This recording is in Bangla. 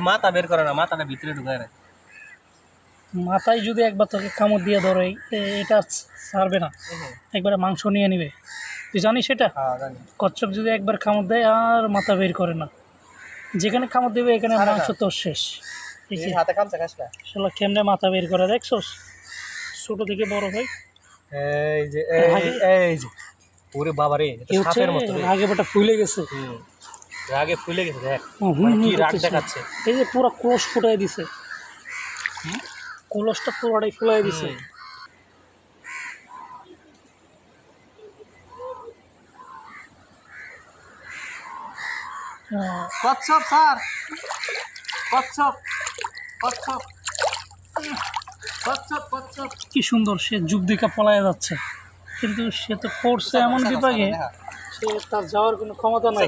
মাথা বের করে না, মাথাটা ভিতরে ঢুকায় না। মাথায় যদি একবার তোকে কামড় দিয়ে ধরে এটা ছাড়বে না, একবারে মাংস নিয়ে নিবে। তুই জানিস সেটা? হ্যাঁ জানি। কচ্ছপ যদি একবার কামড় দেয় আর মাথা বের করে না, যেখানে কামড় দেবে এখানে ছাড়ে না। মাংস তোর শেষ। এই হাতে খামছে খাস না। শালা কেমনে মাথা বের করে দেখছোস, ছোট থেকে বড় ভাই। এই যে এই যে ওরে বাবা রে, এটা কি হচ্ছে সাপের মতো রে। আগে বেটা ফুলে গেছে। রাগে ফুলে গেছে দেখ, হুম মানে কি হুম রাগ করতেছে। দেখাচ্ছে। এই যে পুরো ক্লোজ ফুটাই দিছে, কলসটা পুরোটাই ফুলাই দিছে। কচ্ছপ স্যার, কচ্ছপ কচ্ছপ কচ্ছপ কচ্ছপ। কি সুন্দর সে যুগ দিকে পলায় যাচ্ছে, কিন্তু সে তো পড়ছে এমন বিভাগে সে তার যাওয়ার কোনো ক্ষমতা নাই।